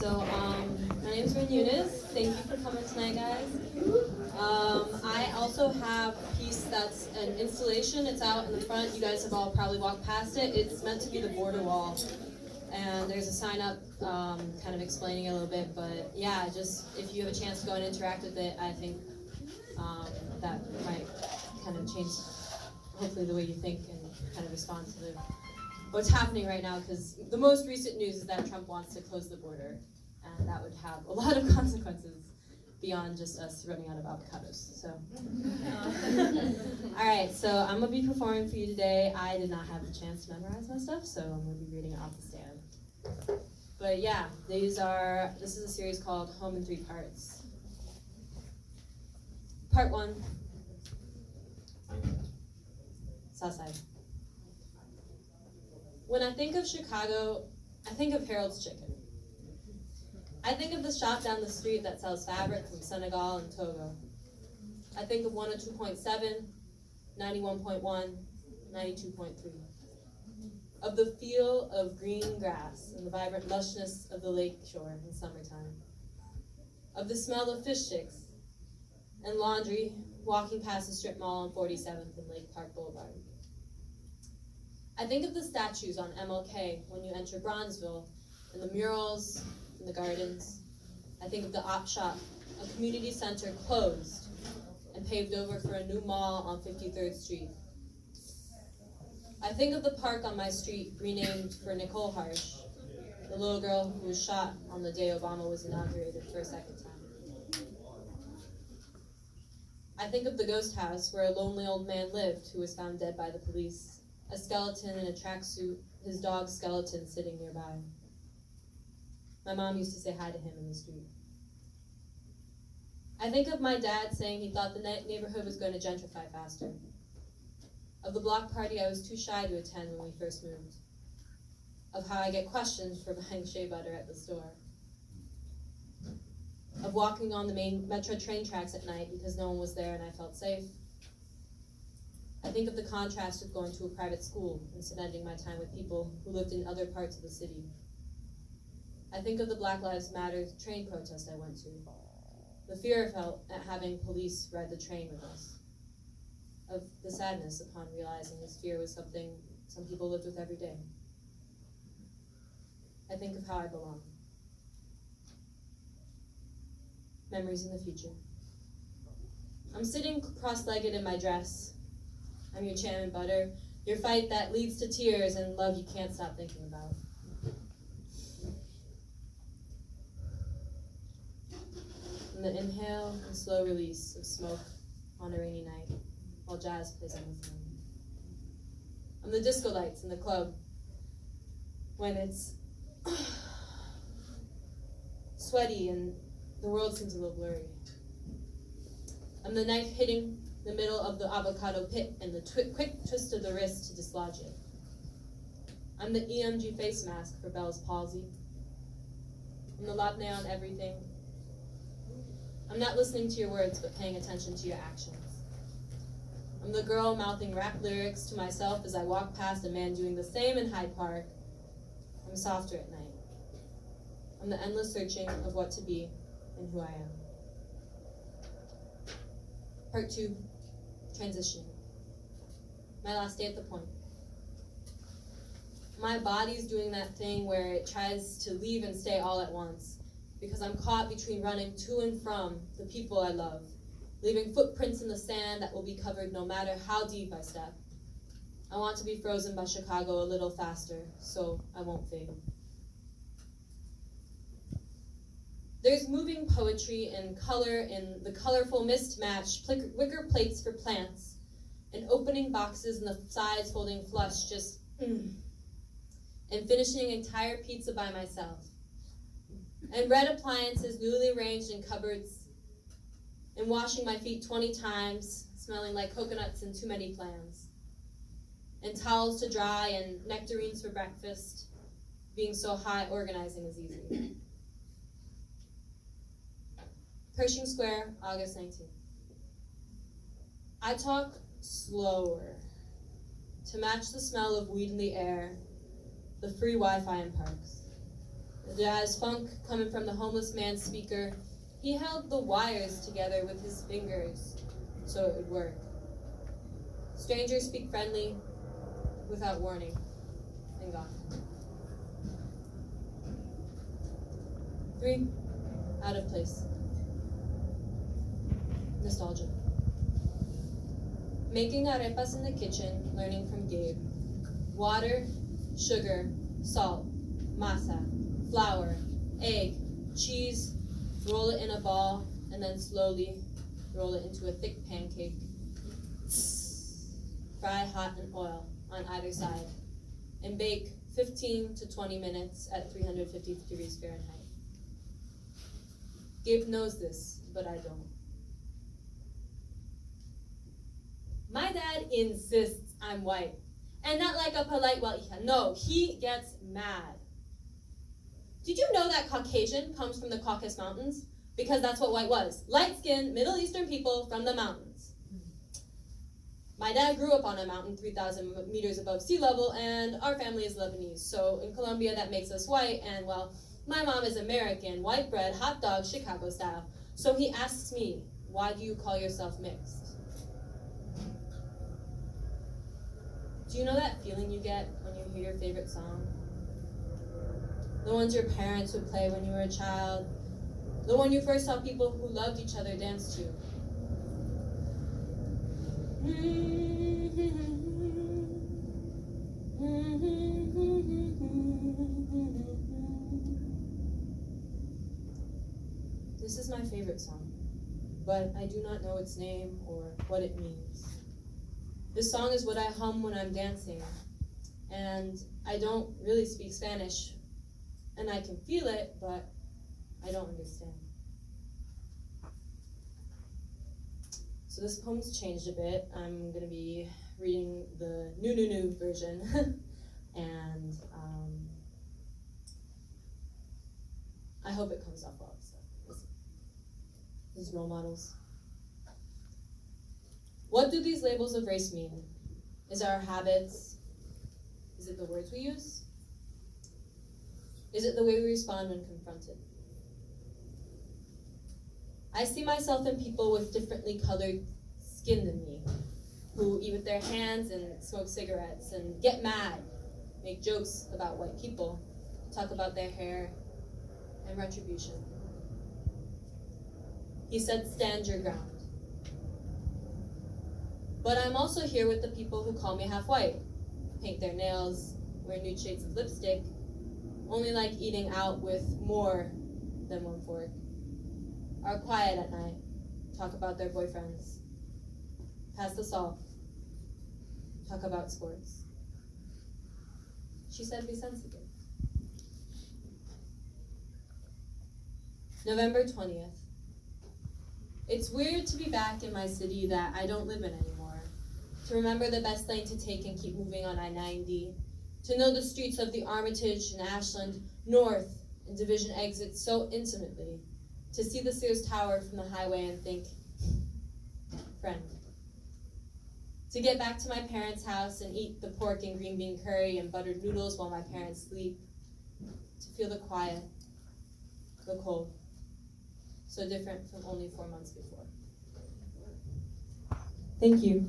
My name's Rin Yunus. Thank you for coming tonight, guys. I also have a piece that's an installation. It's out in the front. You guys have all probably walked past it. It's meant to be the border wall. And there's a sign up kind of explaining it a little bit. But yeah, just if you have a chance to go and interact with it, I think that might kind of change, hopefully, the way you think and kind of respond to what's happening right now, because the most recent news is that Trump wants to close the border, and that would have a lot of consequences beyond just us running out of avocados. So, all right, so I'm gonna be performing for you today. I did not have the chance to memorize my stuff, so I'm gonna be reading it off the stand. But yeah, this is a series called Home in 3 Parts. Part 1, Southside. When I think of Chicago, I think of Harold's Chicken. I think of the shop down the street that sells fabric from Senegal and Togo. I think of 102.7, 91.1, 92.3. Of the feel of green grass and the vibrant lushness of the lake shore in summertime. Of the smell of fish sticks and laundry walking past the strip mall on 47th and Lake Park Boulevard. I think of the statues on MLK when you enter Bronzeville, and the murals and the gardens. I think of the Op Shop, a community center closed and paved over for a new mall on 53rd Street. I think of the park on my street renamed for Nicole Harsh, the little girl who was shot on the day Obama was inaugurated for a second time. I think of the ghost house where a lonely old man lived who was found dead by the police. A skeleton in a tracksuit, his dog's skeleton sitting nearby. My mom used to say hi to him in the street. I think of my dad saying he thought the neighborhood was going to gentrify faster. Of the block party I was too shy to attend when we first moved. Of how I get questioned for buying shea butter at the store. Of walking on the main metro train tracks at night because no one was there and I felt safe. I think of the contrast with going to a private school and spending my time with people who lived in other parts of the city. I think of the Black Lives Matter train protest I went to, the fear I felt at having police ride the train with us, of the sadness upon realizing this fear was something some people lived with every day. I think of how I belong. Memories in the future. I'm sitting cross-legged in my dress. I'm your jam and butter, your fight that leads to tears and love you can't stop thinking about. And the inhale and slow release of smoke on a rainy night while jazz plays on the phone. I'm the disco lights in the club when it's sweaty and the world seems a little blurry. I'm the knife hitting the middle of the avocado pit and the quick twist of the wrist to dislodge it. I'm the EMG face mask for Bell's palsy. I'm the labne on everything. I'm not listening to your words, but paying attention to your actions. I'm the girl mouthing rap lyrics to myself as I walk past a man doing the same in Hyde Park. I'm softer at night. I'm the endless searching of what to be and who I am. Part 2. Transitioning. My last day at the point. My body's doing that thing where it tries to leave and stay all at once because I'm caught between running to and from the people I love, leaving footprints in the sand that will be covered no matter how deep I step. I want to be frozen by Chicago a little faster so I won't fade. There's moving poetry and color in the colorful mismatched wicker plates for plants and opening boxes and the sides folding flush and finishing an entire pizza by myself. And red appliances newly arranged in cupboards and washing my feet 20 times, smelling like coconuts and too many plans. And towels to dry and nectarines for breakfast. Being so high, organizing is easy. Pershing Square, August 19th. I talk slower to match the smell of weed in the air, the free Wi-Fi in parks, The jazz funk coming from the homeless man's speaker. He held the wires together with his fingers so it would work. Strangers speak friendly without warning, and gone. 3, out of place. Nostalgia. Making arepas in the kitchen, learning from Gabe. Water, sugar, salt, masa, flour, egg, cheese, roll it in a ball, and then slowly roll it into a thick pancake. Fry hot in oil on either side, and bake 15 to 20 minutes at 350 degrees Fahrenheit. Gabe knows this, but I don't. My dad insists I'm white, and not like a polite well, no, he gets mad. Did you know that Caucasian comes from the Caucasus Mountains? Because that's what white was. Light-skinned, Middle Eastern people from the mountains. My dad grew up on a mountain 3,000 meters above sea level, and our family is Lebanese. So in Colombia, that makes us white, and well, my mom is American, white bread, hot dog, Chicago style. So he asks me, why do you call yourself mixed? Do you know that feeling you get when you hear your favorite song? The ones your parents would play when you were a child. The one you first saw people who loved each other dance to. This is my favorite song, but I do not know its name or what it means. This song is what I hum when I'm dancing, and I don't really speak Spanish, and I can feel it, but I don't understand. So this poem's changed a bit. I'm going to be reading the new version, and I hope it comes off well. So listen. These role models. What do these labels of race mean? Is it our habits? Is it the words we use? Is it the way we respond when confronted? I see myself in people with differently colored skin than me, who eat with their hands and smoke cigarettes and get mad, make jokes about white people, talk about their hair and retribution. He said, stand your ground. But I'm also here with the people who call me half white, paint their nails, wear nude shades of lipstick, only like eating out with more than one fork, are quiet at night, talk about their boyfriends, pass the salt, talk about sports. She said, be sensitive. November 20th. It's weird to be back in my city that I don't live in anymore, to remember the best lane to take and keep moving on I-90, to know the streets of the Armitage and Ashland, North and Division exits so intimately, to see the Sears Tower from the highway and think, friend. To get back to my parents' house and eat the pork and green bean curry and buttered noodles while my parents sleep, to feel the quiet, the cold, so different from only 4 months before. Thank you.